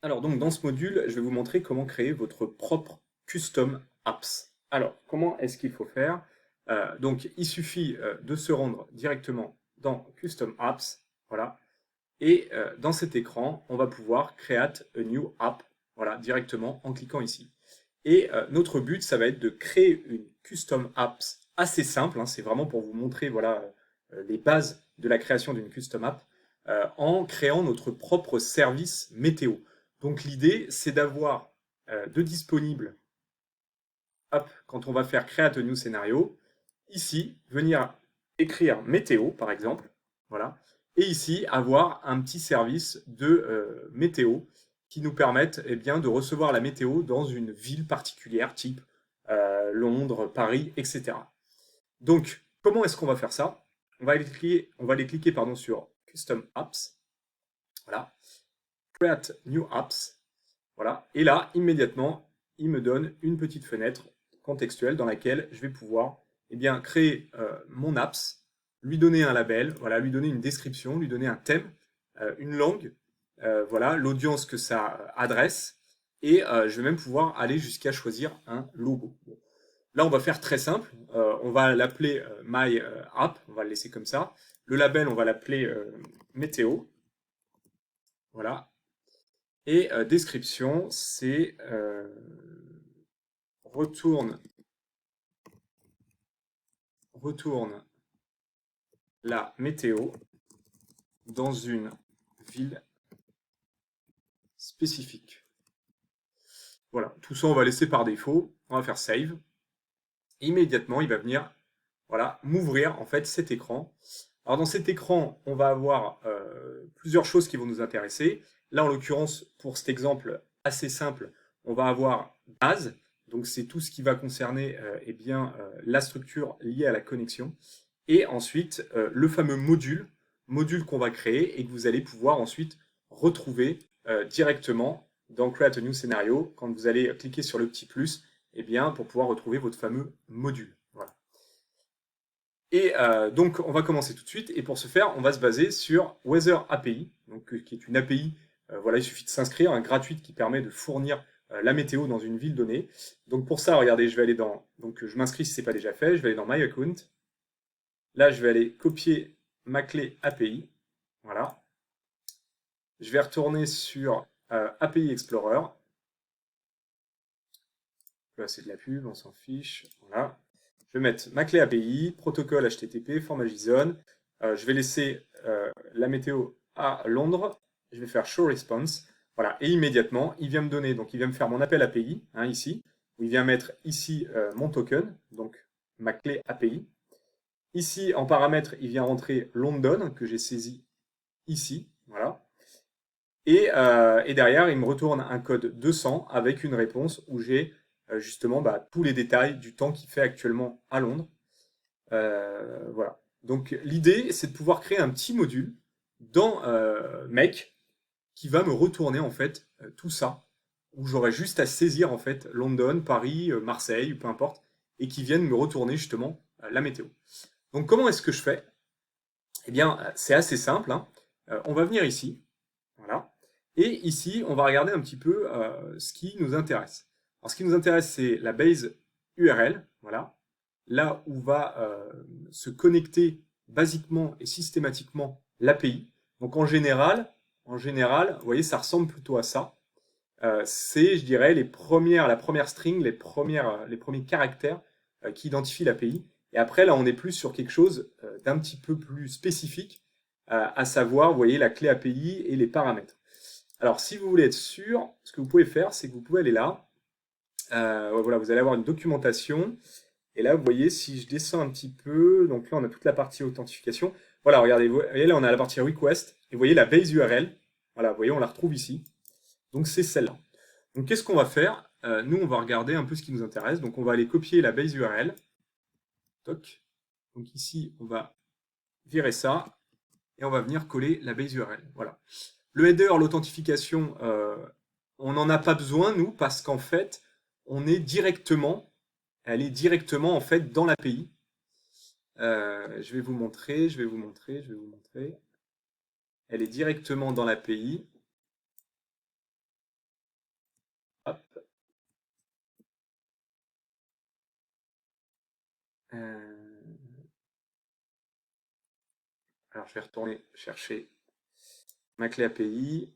Alors donc dans ce module, je vais vous montrer comment créer votre propre custom apps. Alors, comment est-ce qu'il faut faire? Donc il suffit de se rendre directement dans Custom Apps, voilà, et dans cet écran, on va pouvoir Create a new app, voilà, directement en cliquant ici. Et notre but, ça va être de créer une custom apps assez simple, hein, c'est vraiment pour vous montrer voilà, les bases de la création d'une custom app, en créant notre propre service météo. Donc l'idée, c'est d'avoir de disponible, hop, quand on va faire Create a new scénario, ici, venir écrire météo, par exemple, voilà, et ici, avoir un petit service de météo qui nous permette eh bien, de recevoir la météo dans une ville particulière, type Londres, Paris, etc. Donc, comment est-ce qu'on va faire ça? On va aller cliquer pardon, sur Custom Apps, voilà, Create New Apps, voilà, et là, immédiatement, il me donne une petite fenêtre contextuelle dans laquelle je vais pouvoir eh bien, créer mon apps, lui donner un label, voilà, lui donner une description, lui donner un thème, une langue, voilà, l'audience que ça adresse, et je vais même pouvoir aller jusqu'à choisir un logo. Bon. Là, on va faire très simple. On va l'appeler My App, on va le laisser comme ça. Le label, on va l'appeler Météo. Voilà. Et description, c'est retourne, retourne la météo dans une ville spécifique. Voilà, tout ça on va laisser par défaut. On va faire save. Et immédiatement, il va venir voilà, m'ouvrir en fait cet écran. Alors dans cet écran, on va avoir plusieurs choses qui vont nous intéresser. Là, en l'occurrence, pour cet exemple assez simple, on va avoir base. Donc c'est tout ce qui va concerner eh bien, la structure liée à la connexion. Et ensuite, le fameux module, module qu'on va créer et que vous allez pouvoir ensuite retrouver directement dans Create a New Scenario quand vous allez cliquer sur le petit plus, eh bien, pour pouvoir retrouver votre fameux module. Voilà. Et donc, on va commencer tout de suite. Et pour ce faire, on va se baser sur Weather API, donc, qui est une API. Voilà, il suffit de s'inscrire, un gratuite qui permet de fournir la météo dans une ville donnée. Donc pour ça, regardez, je vais aller dans. Donc je m'inscris si ce n'est pas déjà fait. Je vais aller dans My Account. Là, je vais aller copier ma clé API. Voilà. Je vais retourner sur API Explorer. Là, c'est de la pub, on s'en fiche. Voilà. Je vais mettre ma clé API, protocole HTTP, format JSON. Je vais laisser la météo à Londres. Je vais faire show response. Voilà. Et immédiatement, il vient me donner, donc il vient me faire mon appel API, hein, ici, où il vient mettre ici mon token, donc ma clé API. Ici, en paramètre, il vient rentrer London, que j'ai saisi ici. Voilà. Et derrière, il me retourne un code 200 avec une réponse où j'ai justement bah, tous les détails du temps qu'il fait actuellement à Londres. Voilà. Donc l'idée, c'est de pouvoir créer un petit module dans Make qui va me retourner en fait tout ça, où j'aurai juste à saisir en fait London, Paris, Marseille, peu importe, et qui viennent me retourner justement la météo. Donc comment est-ce que je fais? Eh bien, c'est assez simple, hein. On va venir ici, voilà. Et ici, on va regarder un petit peu ce qui nous intéresse. Alors, ce qui nous intéresse, c'est la base URL, voilà, là où va se connecter basiquement et systématiquement l'API. Donc, en général, vous voyez, ça ressemble plutôt à ça. C'est, je dirais, la première string, les premiers caractères qui identifient l'API. Et après, là, on est plus sur quelque chose d'un petit peu plus spécifique, à savoir, vous voyez, la clé API et les paramètres. Alors, si vous voulez être sûr, ce que vous pouvez faire, c'est que vous pouvez aller là. Voilà, vous allez avoir une documentation. Et là, vous voyez, si je descends un petit peu, donc là, on a toute la partie authentification. Voilà, regardez, vous voyez, là, on a la partie request. Et vous voyez la base URL. Voilà, vous voyez, on la retrouve ici. Donc, c'est celle-là. Donc, qu'est-ce qu'on va faire? Nous, on va regarder un peu ce qui nous intéresse. Donc, on va aller copier la base URL. Toc. Donc, ici, on va virer ça. Et on va venir coller la base URL. Voilà. Le header, l'authentification, on n'en a pas besoin, nous, parce qu'en fait, elle est directement en fait dans l'API. Je vais vous montrer, je vais vous montrer, je vais vous montrer. Elle est directement dans l'API. Euh, alors, je vais retourner chercher ma clé API.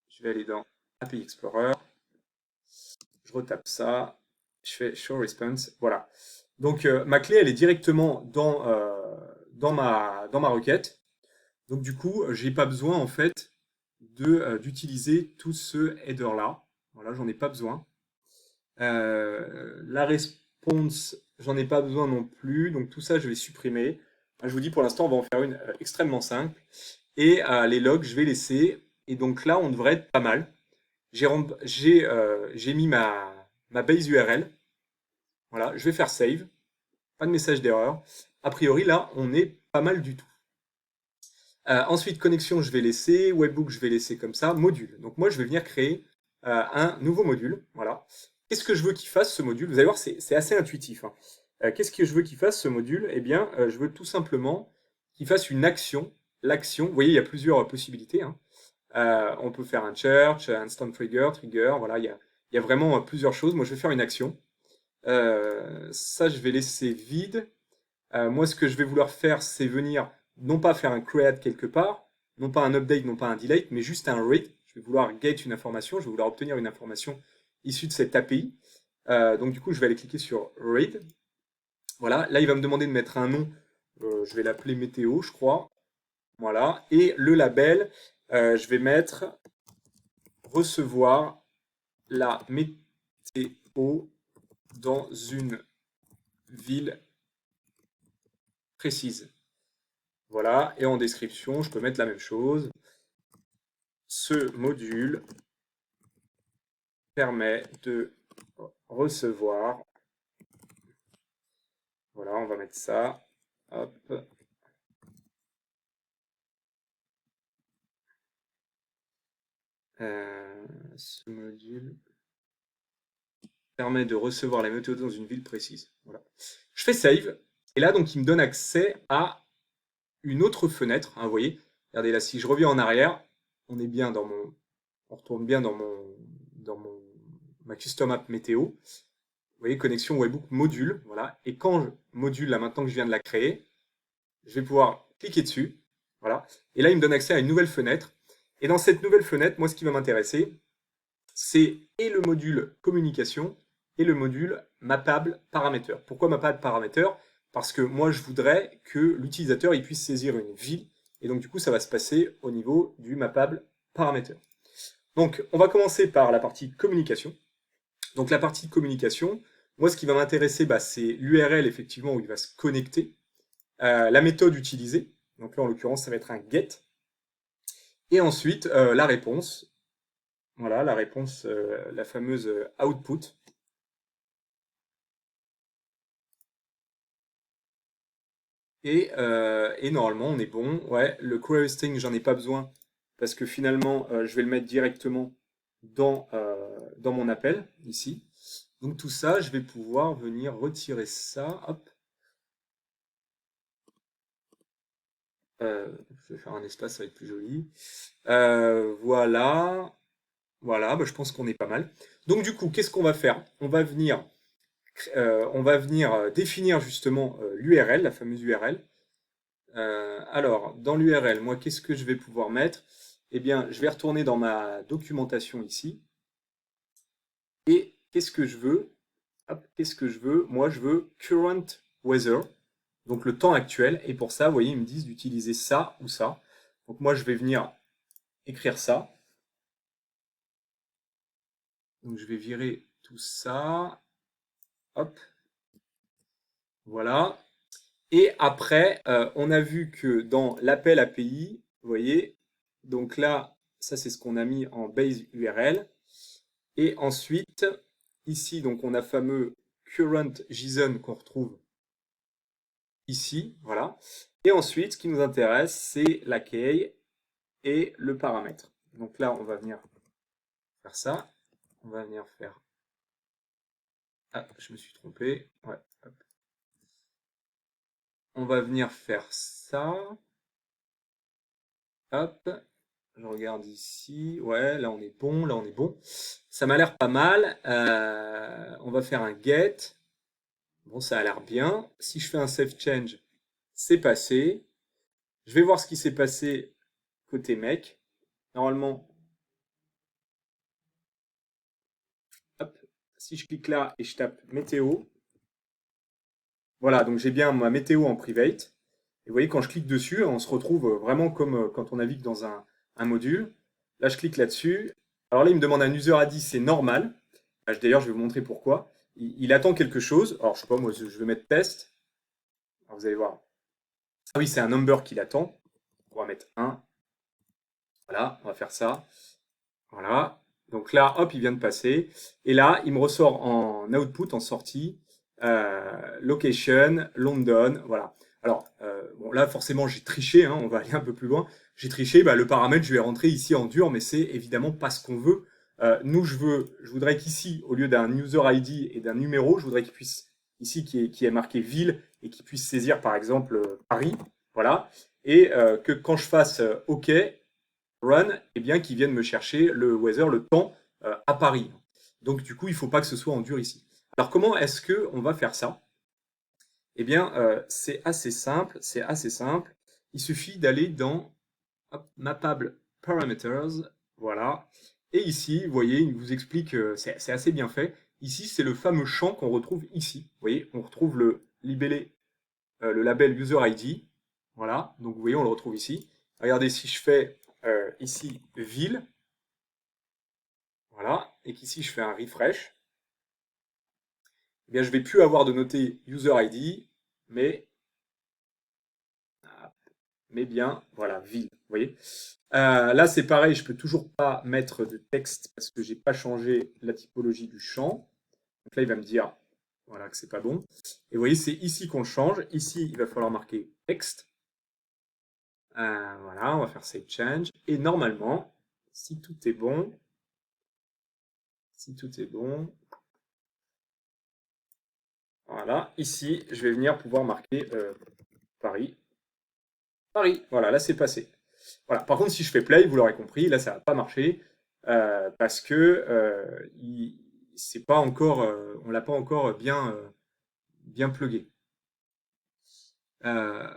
Je vais aller dans API Explorer. Je retape ça. Je fais Show Response. Voilà. Donc, ma clé, elle est directement dans ma requête. Donc, du coup, j'ai pas besoin, en fait, d'utiliser tout ce header-là. Voilà, j'en ai pas besoin. La response, j'en ai pas besoin non plus. Donc, tout ça, je vais supprimer. Je vous dis, pour l'instant, on va en faire une extrêmement simple. Et les logs, je vais laisser. Et donc là, on devrait être pas mal. J'ai mis ma base URL. Voilà, je vais faire save. Pas de message d'erreur. A priori, là, on est pas mal du tout. Ensuite, connexion, je vais laisser. Webhook, je vais laisser comme ça. Module. Donc moi, je vais venir créer un nouveau module. Voilà. Qu'est-ce que je veux qu'il fasse ce module? Vous allez voir, c'est assez intuitif, hein. Qu'est-ce que je veux qu'il fasse ce module? Eh bien, je veux tout simplement qu'il fasse une action. L'action, vous voyez, il y a plusieurs possibilités, hein. On peut faire un church, instant trigger, voilà, il y a vraiment plusieurs choses. Moi, je vais faire une action. Ça, je vais laisser vide. Moi, ce que je vais vouloir faire, c'est venir, non pas faire un create quelque part, non pas un update, non pas un delete, mais juste un read. Je vais vouloir get une information, je vais vouloir obtenir une information issue de cette API. Donc, du coup, je vais aller cliquer sur read. Voilà, là, il va me demander de mettre un nom. Je vais l'appeler météo, je crois. Voilà, et le label, je vais mettre recevoir la météo dans une ville précise. Voilà, et en description, je peux mettre la même chose. Ce module permet de recevoir. Voilà, on va mettre ça. Hop. Ce module permet de recevoir la météo dans une ville précise. Voilà. Je fais save, et là, donc, il me donne accès à une autre fenêtre, hein, vous voyez. Regardez là, si je reviens en arrière, on est bien on retourne bien ma custom app météo. Vous voyez, connexion webhook module, voilà. Et module, là, maintenant que je viens de la créer, je vais pouvoir cliquer dessus, voilà. Et là, il me donne accès à une nouvelle fenêtre. Et dans cette nouvelle fenêtre, moi, ce qui va m'intéresser, c'est et le module communication et le module mappable paramètre. Pourquoi mappable paramètre? Parce que moi, je voudrais que l'utilisateur il puisse saisir une ville. Et donc, du coup, ça va se passer au niveau du mappable paramètre. Donc, on va commencer par la partie communication. Donc, la partie communication, moi, ce qui va m'intéresser, c'est l'URL, effectivement, où il va se connecter. La méthode utilisée. Donc là, en l'occurrence, ça va être un get. Et ensuite, la réponse. Voilà, la réponse, la fameuse output. Et normalement, on est bon. Ouais, le query string, j'en ai pas besoin parce que finalement, je vais le mettre directement dans mon appel, ici. Donc tout ça, je vais pouvoir venir retirer ça. Hop. Je vais faire un espace, ça va être plus joli. Voilà. Voilà, je pense qu'on est pas mal. Donc du coup, qu'est-ce qu'on va faire? On va venir définir justement l'URL, la fameuse URL. Alors, dans l'URL, moi, qu'est-ce que je vais pouvoir mettre? Eh bien, je vais retourner dans ma documentation ici. Et qu'est-ce que je veux? Hop, qu'est-ce que je veux? Moi, je veux current weather, donc le temps actuel. Et pour ça, vous voyez, ils me disent d'utiliser ça ou ça. Donc moi, je vais venir écrire ça. Donc je vais virer tout ça. Hop. Voilà. Et après, on a vu que dans l'appel API, vous voyez, donc là, ça c'est ce qu'on a mis en base URL. Et ensuite, ici, donc on a fameux current JSON qu'on retrouve ici, voilà. Et ensuite, ce qui nous intéresse, c'est la key et le paramètre. Donc là, on va venir faire ça. On va venir faire... Ah, je me suis trompé. Ouais, hop. On va venir faire ça. Hop. Je regarde ici. Ouais, là on est bon, là on est bon. Ça m'a l'air pas mal. On va faire un get. Bon, ça a l'air bien. Si je fais un save change, c'est passé. Je vais voir ce qui s'est passé côté mec. Normalement, hop, si je clique là et je tape météo, voilà, donc j'ai bien ma météo en private. Et vous voyez, quand je clique dessus, on se retrouve vraiment comme quand on navigue dans un module. Là, je clique là-dessus. Alors là, il me demande un user ID, c'est normal. D'ailleurs, je vais vous montrer pourquoi. Il attend quelque chose. Alors, je sais pas, moi, je vais mettre test. Alors, vous allez voir. Ah oui, c'est un number qu'il attend. On va mettre 1. Voilà, on va faire ça. Voilà. Donc là, hop, il vient de passer. Et là, il me ressort en output, en sortie, location, London. Voilà. Alors, bon, là, forcément, j'ai triché. Hein, on va aller un peu plus loin. J'ai triché. Bah, le paramètre, je vais rentrer ici en dur, mais c'est évidemment pas ce qu'on veut. Nous, je voudrais qu'ici, au lieu d'un user ID et d'un numéro, je voudrais qu'il puisse, ici, qui est marqué ville et qu'il puisse saisir, par exemple, Paris. Voilà. Et que quand je fasse OK, run, eh bien, qui viennent me chercher le weather, le temps à Paris. Donc, du coup, il ne faut pas que ce soit en dur ici. Alors, comment est-ce que on va faire ça? Eh bien, c'est assez simple. C'est assez simple. Il suffit d'aller dans hop, Mappable Parameters. Voilà. Et ici, vous voyez, il vous explique, c'est assez bien fait. Ici, c'est le fameux champ qu'on retrouve ici. Vous voyez, on retrouve le libellé, le label User ID. Voilà. Donc, vous voyez, on le retrouve ici. Regardez, si je fais ici ville, voilà, et qu'ici je fais un refresh, eh bien je vais plus avoir de noté user ID, mais, bien, voilà, ville, vous voyez. Là c'est pareil, je peux toujours pas mettre de texte parce que j'ai pas changé la typologie du champ. Donc là il va me dire, voilà, que c'est pas bon. Et vous voyez, c'est ici qu'on le change. Ici, il va falloir marquer texte. Voilà, on va faire save change. Et normalement, si tout est bon, si tout est bon, voilà, ici, je vais venir pouvoir marquer Paris. Paris, voilà, là c'est passé. Voilà. Par contre, si je fais play, vous l'aurez compris, là ça va pas marcher parce que c'est pas encore, on l'a pas encore bien plugué. Euh,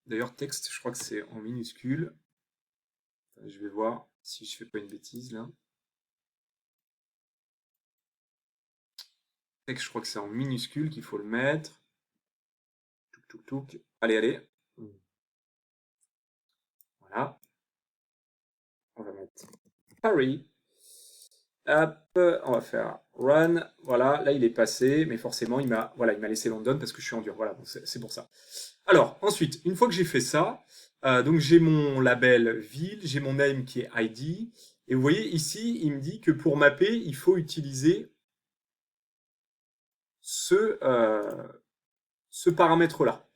D'ailleurs, texte, je crois que c'est en minuscule. Je vais voir si je fais pas une bêtise là. Texte, je crois que c'est en minuscule qu'il faut le mettre. Touk touk touk. Allez, allez. Voilà. On va mettre Paris. Hop, on va faire run. Voilà, là il est passé, mais forcément il m'a laissé London parce que je suis en dur. Voilà, c'est pour ça. Alors ensuite, une fois que j'ai fait ça, donc j'ai mon label ville, j'ai mon name qui est ID, et vous voyez ici, il me dit que pour mapper, il faut utiliser ce paramètre-là.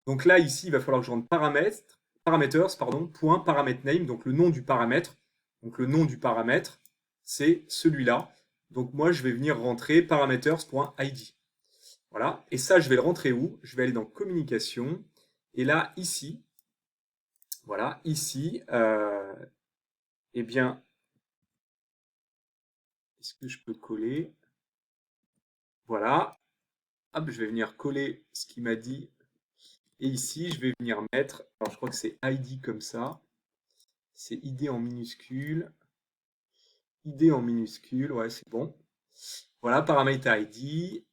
Donc là ici, il va falloir que je rentre parameters, pardon, point paramètre name, donc le nom du paramètre. Donc le nom du paramètre, c'est celui-là. Donc moi, je vais venir rentrer parameters.id. Voilà. Et ça, je vais le rentrer où? Je vais aller dans communication. Et là, ici, voilà, ici, eh bien, est-ce que je peux coller? Voilà. Hop, je vais venir coller ce qu'il m'a dit. Et ici, je vais venir mettre, alors je crois que c'est ID comme ça. C'est ID en minuscule. ID en minuscule, ouais, c'est bon. Voilà, paramètre ID.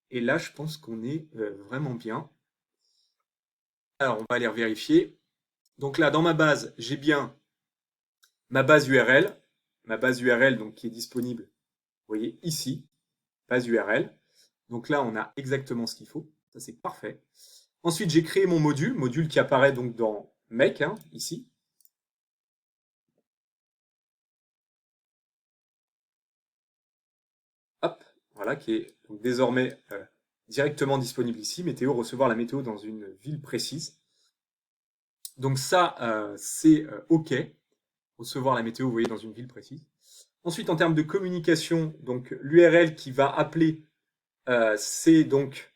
Et là, je pense qu'on est vraiment bien. Alors, on va aller vérifier. Donc là, dans ma base, j'ai bien ma base URL. Ma base URL donc, qui est disponible, vous voyez, ici. Base URL. Donc là, on a exactement ce qu'il faut. Ça, c'est parfait. Ensuite, j'ai créé mon module qui apparaît donc dans Make, hein, ici. Hop, voilà, qui est donc désormais directement disponible ici. Météo, recevoir la météo dans une ville précise. Donc ça, c'est OK. Recevoir la météo, vous voyez, dans une ville précise. Ensuite, en termes de communication, donc l'URL qui va appeler, c'est donc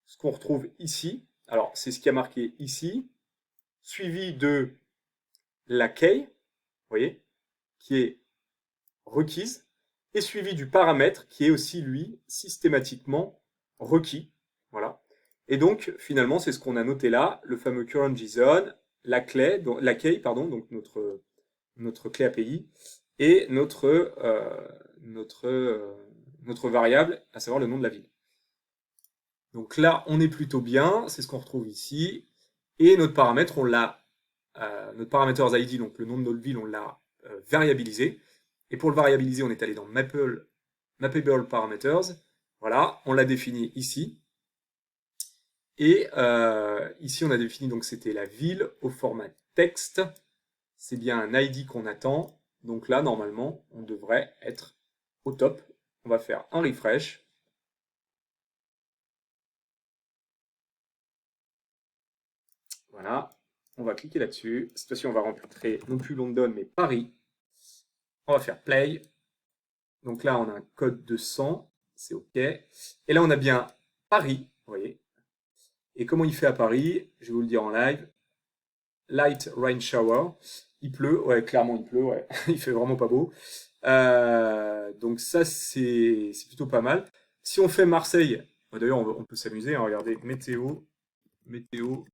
ce qu'on retrouve ici. Alors, c'est ce qui a marqué ici, suivi de la key, vous voyez, qui est requise, et suivi du paramètre qui est aussi, lui, systématiquement requis. Et donc, finalement, c'est ce qu'on a noté là, le fameux current JSON, la key, pardon, donc notre clé API, et notre variable, à savoir le nom de la ville. Donc là, on est plutôt bien, c'est ce qu'on retrouve ici. Et notre paramètre, notre parameters ID, donc le nom de notre ville, on l'a variabilisé. Et pour le variabiliser, on est allé dans Mappable Parameters. Voilà, on l'a défini ici. Et ici, on a défini, donc c'était la ville au format texte. C'est bien un ID qu'on attend. Donc là, normalement, on devrait être au top. On va faire un refresh. Voilà, on va cliquer là-dessus. Cette fois-ci, on va rentrer non plus London, mais Paris. On va faire play. Donc là, on a un code de 100, c'est OK. Et là, on a bien Paris, vous voyez. Et comment il fait à Paris? Je vais vous le dire en live. Light rain shower. Il pleut, ouais, clairement il pleut, ouais. Il fait vraiment pas beau. Donc ça, c'est plutôt pas mal. Si on fait Marseille, d'ailleurs, on peut s'amuser, hein, regardez, météo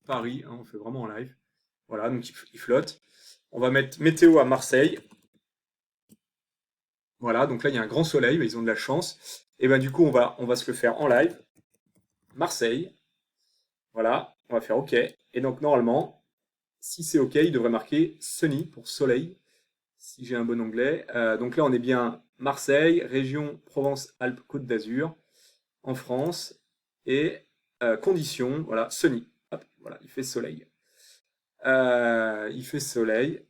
Paris, hein, on fait vraiment en live. Voilà, donc il flotte. On va mettre météo à Marseille. Voilà, donc là, il y a un grand soleil, ils ont de la chance. Et ben du coup, on va se le faire en live. Marseille. Voilà, on va faire OK. Et donc, normalement, si c'est OK, il devrait marquer sunny pour soleil, si j'ai un bon anglais. Donc là, on est bien Marseille, région Provence-Alpes-Côte d'Azur, en France. Et conditions, voilà, sunny. Hop, voilà, il fait soleil. Il fait soleil.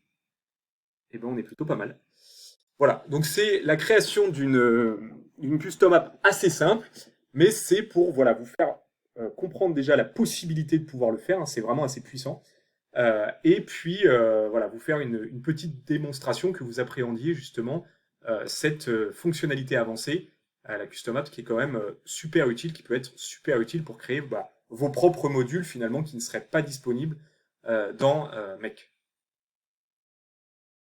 Et ben on est plutôt pas mal. Voilà, donc c'est la création d'une custom app assez simple, mais c'est pour voilà, vous faire comprendre déjà la possibilité de pouvoir le faire, hein, c'est vraiment assez puissant. Et puis voilà, vous faire une petite démonstration que vous appréhendiez justement cette fonctionnalité avancée, la custom app qui est quand même super utile, qui peut être super utile pour créer vos propres modules finalement qui ne seraient pas disponibles dans Make.